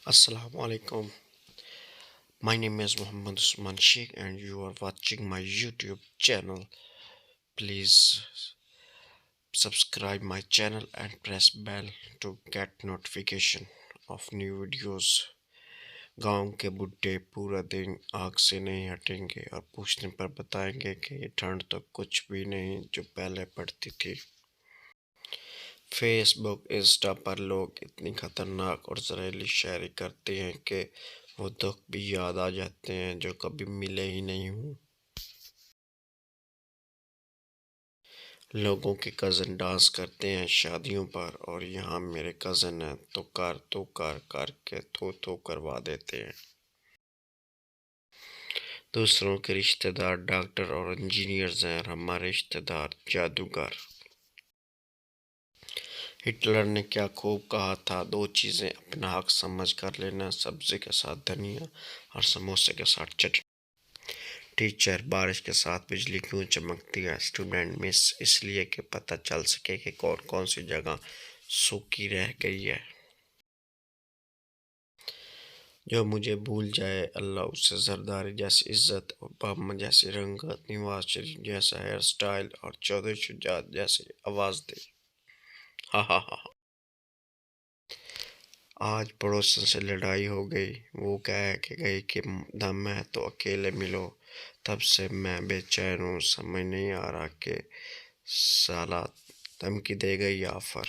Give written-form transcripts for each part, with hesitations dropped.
Assalamu alaikum. My name is Muhammad Usman Sheikh and you are watching my YouTube channel. Please subscribe my channel and press bell to get notification of new videos. गांव के बुड्ढे पूरा दिन आग से नहीं हटेंगे और पूछने पर बताएंगे कि ये ठंड तो कुछ भी नहीं जो पहले पड़ती थी। फेसबुक इंस्टा पर लोग इतनी खतरनाक और जहरीली शायरी करते हैं कि वो दुख भी याद आ जाते हैं जो कभी मिले ही नहीं हूँ। लोगों के कज़न डांस करते हैं शादियों पर और यहाँ मेरे कज़न हैं तो कर के थो करवा देते हैं। दूसरों के रिश्तेदार डॉक्टर और इंजीनियर्स हैं और हमारे रिश्तेदार जादूगर। हिटलर ने क्या खूब कहा था, दो चीज़ें अपना हक समझ कर लेना, सब्जी के साथ धनिया और समोसे के साथ चटनी। टीचर, बारिश के साथ बिजली क्यों चमकती है? स्टूडेंट, मिस इसलिए कि पता चल सके कि कौन कौन सी जगह सूखी रह गई है। जो मुझे भूल जाए अल्लाह उसे जरदारी जैसी इज्जत और बाबा जैसी रंगत, नवाज शरीफ जैसा हेयर स्टाइल और चौधरी शुजात जैसी आवाज़ दे। हा हा हा। आज पड़ोसन से लड़ाई हो गई, वो कह के गई कि दम है तो अकेले मिलो। तब से मैं बेचैन हूँ, समझ नहीं आ रहा कि साला धमकी दे गई या ऑफर।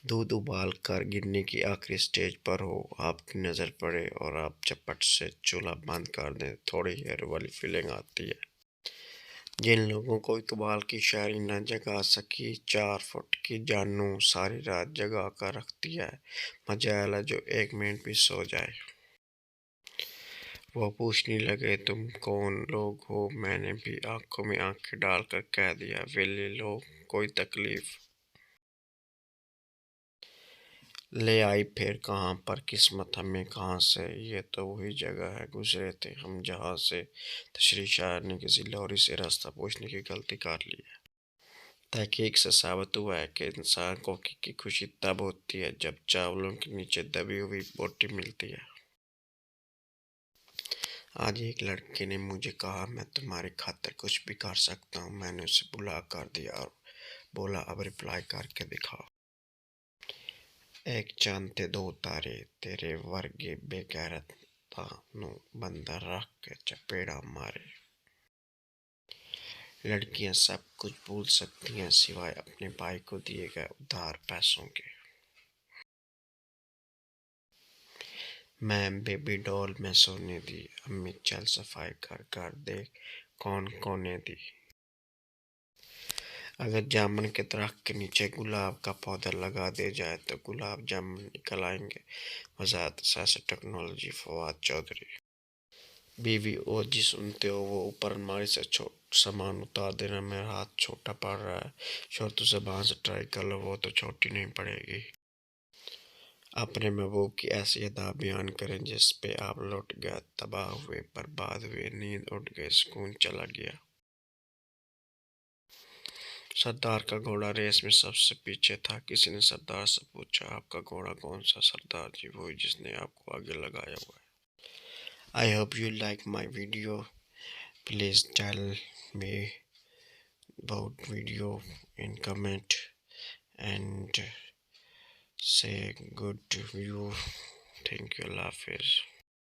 दूध उबाल कर गिरने की आखिरी स्टेज पर हो, आपकी नज़र पड़े और आप चपट से चूल्हा बंद कर दें, थोड़ी हेयर वाली फीलिंग आती है। जिन लोगों को इकबाल की शायरी न जगा सकी, 4 फुट की जानू सारी रात जगा कर रखती है। मजाल है जो 1 मिनट भी सो जाए। वो पूछने लगे तुम कौन लोग हो, मैंने भी आंखों में आंखें डालकर कह दिया वेले लोग, कोई तकलीफ? ले आई फिर कहाँ पर किस्मत हमें कहाँ से, ये तो वही जगह है गुजरे थे हम जहाँ से। तशरीह शायर ने किसी लौरी से रास्ता पूछने की गलती कर ली है। तहकीक से साबित हुआ है कि इंसान को हकीकी खुशी तब होती है जब चावलों के नीचे दबी हुई बोटी मिलती है। आज एक लड़के ने मुझे कहा मैं तुम्हारी खातिर कुछ भी कर सकता हूँ। मैंने उसे बुला कर दिया और बोला अब रिप्लाई करके दिखाओ। एक चांद थे दो तारे, तेरे वर्गे बेगैरता नु बंदर रख के चपेड़ा मारे। लड़कियां सब कुछ भूल सकती हैं सिवाय अपने भाई को दिए गए उधार पैसों के। मैं बेबी डॉल में सोने दी, अम्मी चल सफाई कर कर देख कौन कोने दी। अगर जामुन के दरख्त के नीचे गुलाब का पौधा लगा दिया जाए तो गुलाब जामुन निकल आएंगे। वजारत साइंस टेक्नोलॉजी फवाद चौधरी। बीवी ओ जी सुनते हो, वो ऊपर अलमारी से सामान उतार देना, मेरा हाथ छोटा पड़ रहा है। शोर तो जबान से ट्राई कर लो, वो तो छोटी नहीं पड़ेगी। अपने महबूब की ऐसी अदा बयान करें जिस पे आप लौट गया, तबाह हुए बर्बाद हुए, नींद उड़ गई सुकून चला गया। सरदार का घोड़ा रेस में सबसे पीछे था। किसी ने सरदार से पूछा आपका घोड़ा कौन सा? सरदार जी वही जिसने आपको आगे लगाया हुआ है। I hope you like my video, please tell me about video in comment and say good to you. Thank you. Allah Hafiz.